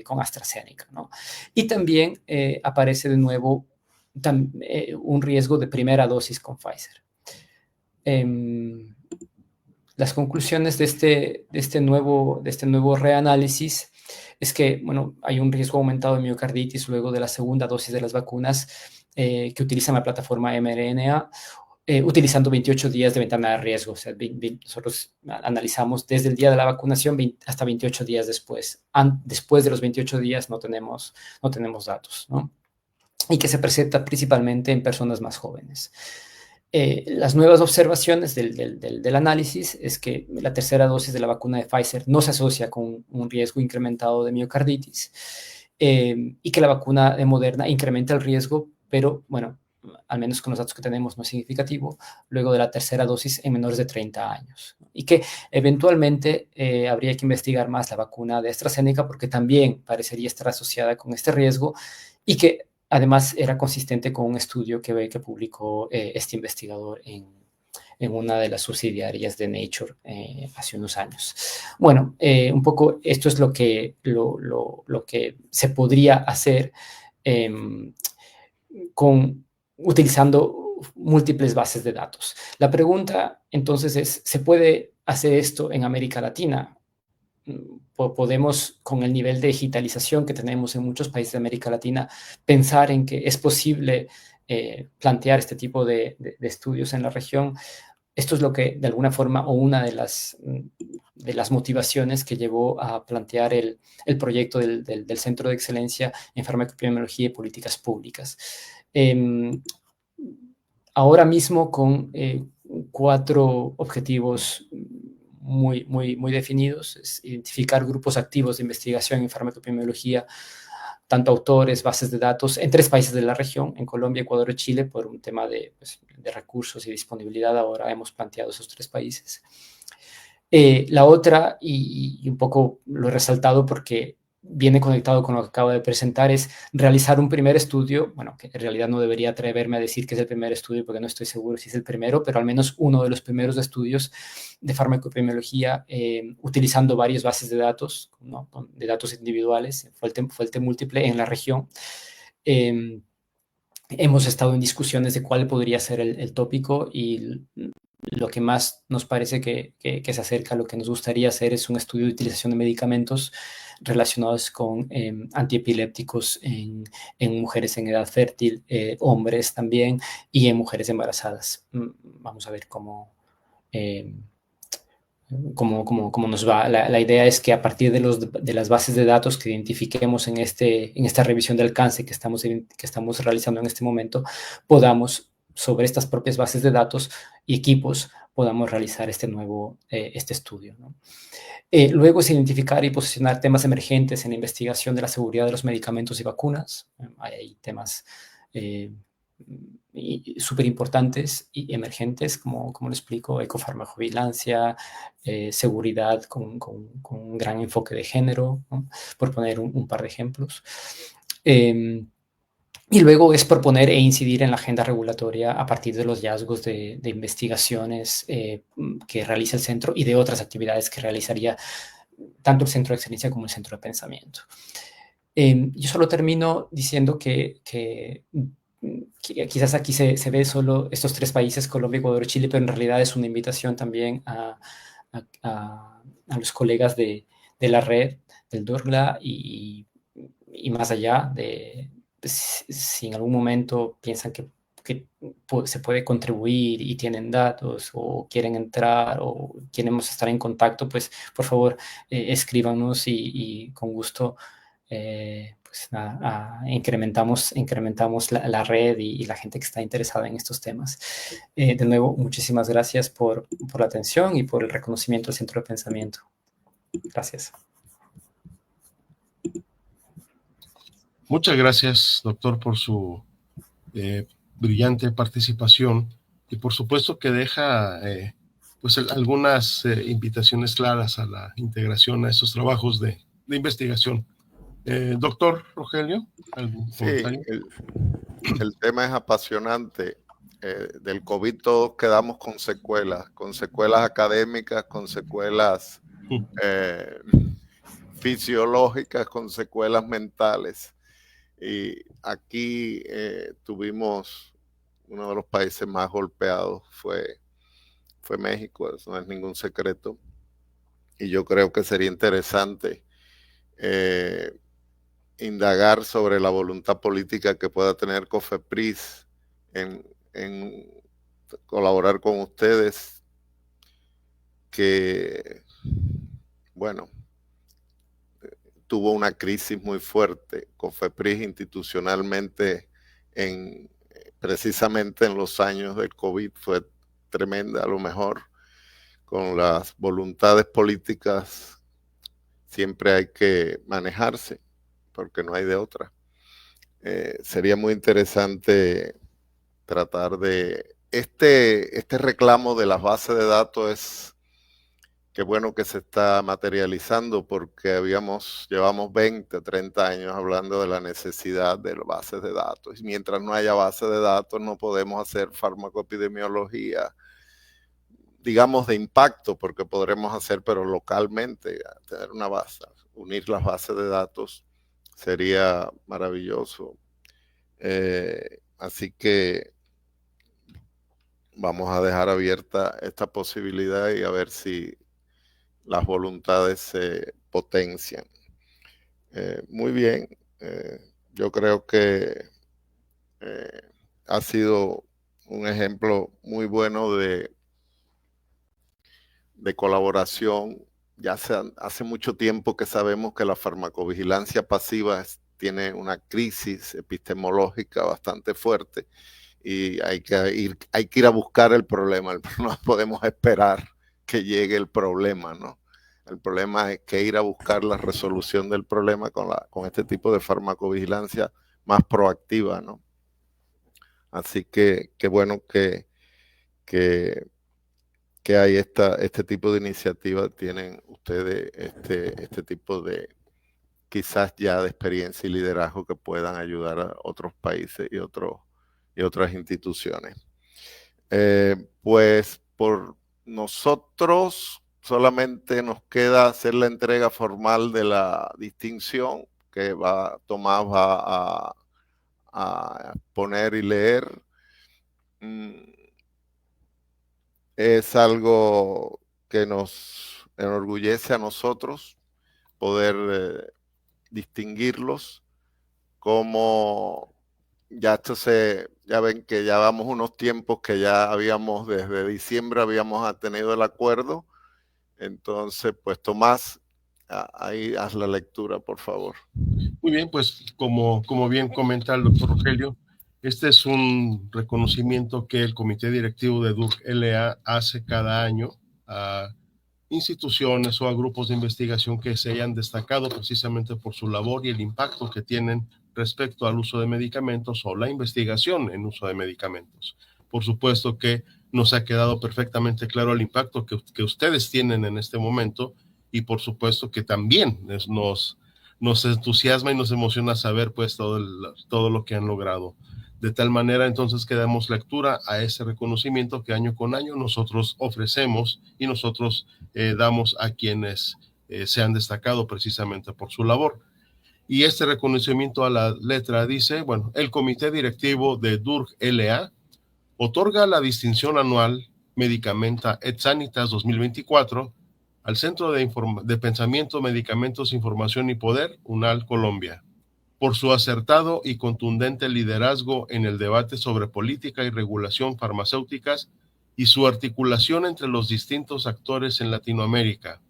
Speaker 5: con AstraZeneca, ¿no? Y también aparece de nuevo un riesgo de primera dosis con Pfizer. Las conclusiones de este nuevo reanálisis es que, bueno, hay un riesgo aumentado de miocarditis luego de la segunda dosis de las vacunas que utilizan la plataforma mRNA, utilizando 28 días de ventana de riesgo. O sea, nosotros analizamos desde el día de la vacunación hasta 28 días después. Después de los 28 días no tenemos datos, ¿no? Y que se presenta principalmente en personas más jóvenes. Las nuevas observaciones del análisis es que la tercera dosis de la vacuna de Pfizer no se asocia con un riesgo incrementado de miocarditis, y que la vacuna de Moderna incrementa el riesgo, pero bueno, al menos con los datos que tenemos no es significativo, luego de la tercera dosis en menores de 30 años. Y que eventualmente habría que investigar más la vacuna de AstraZeneca porque también parecería estar asociada con este riesgo y que además era consistente con un estudio que publicó este investigador en una de las subsidiarias de Nature hace unos años. Bueno, un poco esto es lo que se podría hacer utilizando múltiples bases de datos. La pregunta entonces es, ¿se puede hacer esto en América Latina? Podemos, con el nivel de digitalización que tenemos en muchos países de América Latina, pensar en que es posible plantear este tipo de estudios en la región. Esto es lo que, de alguna forma, o una de las motivaciones que llevó a plantear el proyecto del Centro de Excelencia en Farmacoepidemiología y Políticas Públicas. Ahora mismo, con 4 objetivos muy definidos, es identificar grupos activos de investigación en farmacoepidemiología, tanto autores, bases de datos, en 3 países de la región, en Colombia, Ecuador y Chile, por un tema de recursos y disponibilidad. Ahora hemos planteado esos 3 países. La otra, y un poco lo he resaltado porque viene conectado con lo que acabo de presentar, es realizar un primer estudio, bueno, que en realidad no debería atreverme a decir que es el primer estudio porque no estoy seguro si es el primero, pero al menos uno de los primeros estudios de farmacoepidemiología utilizando varias bases de datos, ¿no? De datos individuales, fue el T-múltiple en la región. Hemos estado en discusiones de cuál podría ser el tópico y lo que más nos parece que se acerca a lo que nos gustaría hacer es un estudio de utilización de medicamentos relacionados con antiepilépticos en mujeres en edad fértil, hombres también, y en mujeres embarazadas. Vamos a ver cómo nos va. La idea es que a partir de las bases de datos que identifiquemos en esta revisión de alcance que estamos realizando en este momento, podamos, sobre estas propias bases de datos y equipos, podamos realizar este estudio, ¿no? Luego es identificar y posicionar temas emergentes en la investigación de la seguridad de los medicamentos y vacunas. Hay temas súper importantes y emergentes, como lo explico, ecofarmacovigilancia, seguridad con un gran enfoque de género, ¿no? Por poner un par de ejemplos. Y luego es proponer e incidir en la agenda regulatoria a partir de los hallazgos de investigaciones que realiza el centro y de otras actividades que realizaría tanto el centro de excelencia como el centro de pensamiento. Yo solo termino diciendo que quizás aquí se ve solo estos 3 países, Colombia, Ecuador y Chile, pero en realidad es una invitación también a los colegas de la red, del DORGLA y más allá, si en algún momento piensan que se puede contribuir y tienen datos o quieren entrar o queremos estar en contacto, pues por favor escríbanos y con gusto pues incrementamos la red y la gente que está interesada en estos temas. De nuevo, muchísimas gracias por la atención y por el reconocimiento del Centro de Pensamiento. Gracias.
Speaker 1: Muchas gracias, doctor, por su brillante participación y por supuesto que deja pues algunas invitaciones claras a la integración a estos trabajos de investigación. Doctor Rogelio, ¿algún comentario?
Speaker 2: Sí, el tema es apasionante. Del COVID todos quedamos con secuelas académicas, con secuelas fisiológicas, con secuelas mentales. Y aquí tuvimos uno de los países más golpeados, fue México, eso no es ningún secreto. Y yo creo que sería interesante indagar sobre la voluntad política que pueda tener COFEPRIS en colaborar con ustedes, que, bueno, tuvo una crisis muy fuerte. COFEPRIS institucionalmente, precisamente en los años del COVID, fue tremenda. A lo mejor con las voluntades políticas siempre hay que manejarse, porque no hay de otra. Sería muy interesante tratar de... Este reclamo de las bases de datos es... Qué bueno que se está materializando, porque llevamos 20, 30 años hablando de la necesidad de las bases de datos. Y mientras no haya bases de datos, no podemos hacer farmacoepidemiología, digamos, de impacto, porque podremos hacer, pero localmente, tener una base, unir las bases de datos sería maravilloso. Así que vamos a dejar abierta esta posibilidad y a ver si las voluntades se potencian. Muy bien, yo creo que ha sido un ejemplo muy bueno de colaboración. Ya hace mucho tiempo que sabemos que la farmacovigilancia pasiva tiene una crisis epistemológica bastante fuerte y hay que ir a buscar el problema. No podemos esperar que llegue el problema, ¿no? El problema es que ir a buscar la resolución del problema con este tipo de farmacovigilancia más proactiva, ¿no? Así que qué bueno que hay este tipo de iniciativas, tienen ustedes este tipo de quizás ya de experiencia y liderazgo que puedan ayudar a otros países y otras instituciones. Pues por nosotros solamente nos queda hacer la entrega formal de la distinción que Tomás va a poner y leer. Es algo que nos enorgullece a nosotros poder distinguirlos, como ya ven que ya vamos unos tiempos que ya habíamos, desde diciembre habíamos tenido el acuerdo. Entonces, pues Tomás, ahí haz la lectura, por favor.
Speaker 1: Muy bien, pues como bien comenta el doctor Rogelio, este es un reconocimiento que el Comité Directivo de DURC LA hace cada año a instituciones o a grupos de investigación que se hayan destacado precisamente por su labor y el impacto que tienen respecto al uso de medicamentos o la investigación en uso de medicamentos. Por supuesto que nos ha quedado perfectamente claro el impacto que ustedes tienen en este momento, y por supuesto que también nos entusiasma y nos emociona saber pues todo lo que han logrado. De tal manera, entonces, que damos lectura a ese reconocimiento que año con año nosotros ofrecemos y nosotros damos a quienes se han destacado precisamente por su labor. Y este reconocimiento a la letra dice, bueno, el Comité Directivo de DURC LA otorga la distinción anual Medicamenta et Sanitas 2024 al Centro de Pensamiento, Medicamentos, Información y Poder, UNAL Colombia, por su acertado y contundente liderazgo en el debate sobre política y regulación farmacéuticas y su articulación entre los distintos actores en Latinoamérica.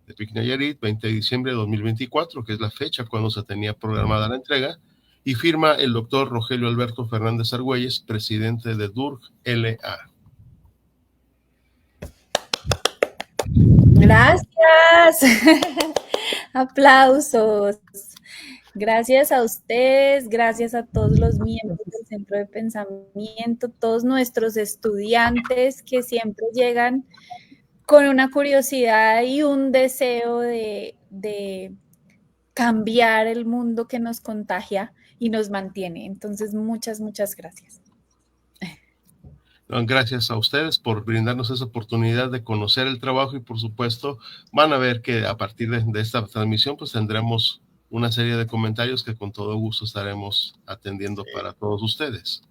Speaker 1: De Tepic Nayarit, 20 de diciembre de 2024, que es la fecha cuando se tenía programada la entrega, y firma el doctor Rogelio Alberto Fernández Argüelles, presidente de DURC LA.
Speaker 4: Gracias. Aplausos. Gracias a ustedes, gracias a todos los miembros del Centro de Pensamiento, todos nuestros estudiantes que siempre llegan con una curiosidad y un deseo de cambiar el mundo que nos contagia y nos mantiene. Entonces, muchas gracias.
Speaker 1: Gracias a ustedes por brindarnos esa oportunidad de conocer el trabajo, y por supuesto van a ver que a partir de esta transmisión pues tendremos una serie de comentarios que con todo gusto estaremos atendiendo para todos ustedes.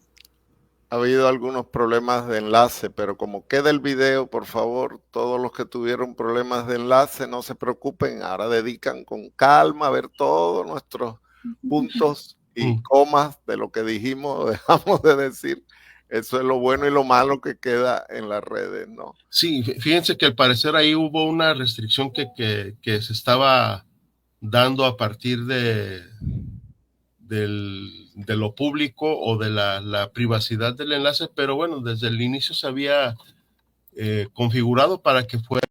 Speaker 2: Ha habido algunos problemas de enlace, pero como queda el video, por favor, todos los que tuvieron problemas de enlace, no se preocupen, ahora dedican con calma a ver todos nuestros puntos y comas de lo que dijimos o dejamos de decir. Eso es lo bueno y lo malo que queda en las redes, ¿no?
Speaker 1: Sí, fíjense que al parecer ahí hubo una restricción que se estaba dando a partir de lo público o de la privacidad del enlace, pero bueno, desde el inicio se había configurado para que fuera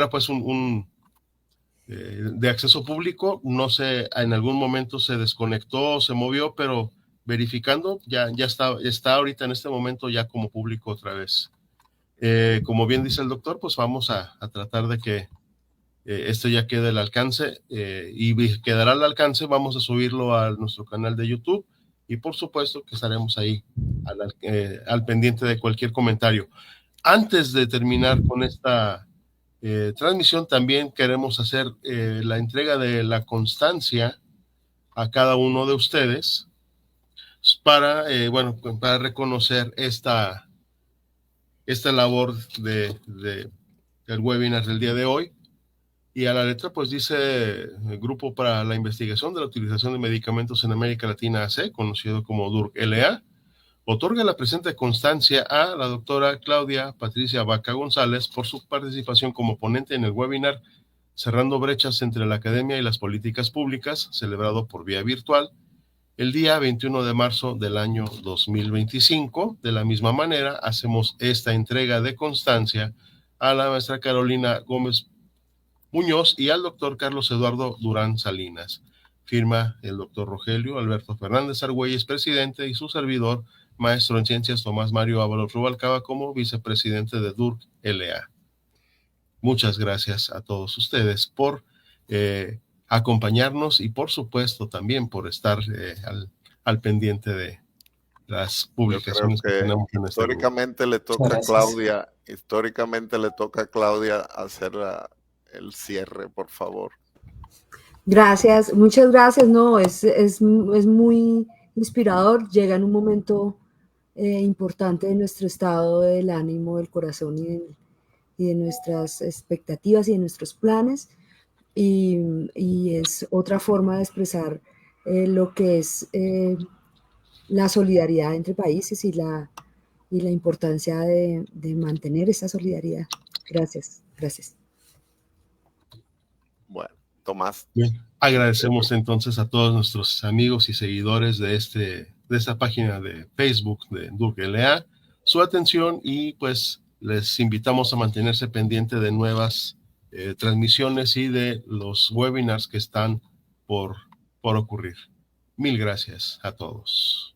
Speaker 1: pues de acceso público. No sé, en algún momento se desconectó, se movió, pero verificando ya está ahorita en este momento ya como público otra vez. Como bien dice el doctor, pues vamos a tratar de que esto ya quede al alcance, y quedará al alcance. Vamos a subirlo a nuestro canal de YouTube y por supuesto que estaremos ahí al pendiente de cualquier comentario. Antes de terminar con esta transmisión, también queremos hacer la entrega de la constancia a cada uno de ustedes para reconocer esta labor del webinar del día de hoy. Y a la letra pues dice el Grupo para la Investigación de la Utilización de Medicamentos en América Latina AC, conocido como DURC LA, otorga la presente constancia a la doctora Claudia Patricia Vaca González por su participación como ponente en el webinar Cerrando brechas entre la academia y las políticas públicas, celebrado por vía virtual el día 21 de marzo del año 2025. De la misma manera, hacemos esta entrega de constancia a la maestra Carolina Gómez Muñoz y al doctor Carlos Eduardo Durán Salinas. Firma el doctor Rogelio Alberto Fernández Argüelles, presidente, y su servidor, maestro en ciencias Tomás Mario Ábalos Rubalcaba, como vicepresidente de DURC LA. muchas gracias a todos ustedes por acompañarnos y por supuesto también por estar al pendiente de las publicaciones que tenemos en este grupo.
Speaker 2: Históricamente le toca a Claudia, hacer el cierre, por favor.
Speaker 3: Gracias, muchas gracias. No, es muy inspirador. Llega en un momento importante de nuestro estado del ánimo, del corazón y de nuestras expectativas y de nuestros planes. Y es otra forma de expresar lo que es la solidaridad entre países y la importancia de mantener esa solidaridad. Gracias, gracias.
Speaker 2: Bueno, Tomás.
Speaker 1: Bien, agradecemos entonces a todos nuestros amigos y seguidores de esta página de Facebook de Duke LA su atención y pues les invitamos a mantenerse pendiente de nuevas transmisiones y de los webinars que están por ocurrir. Mil gracias a todos.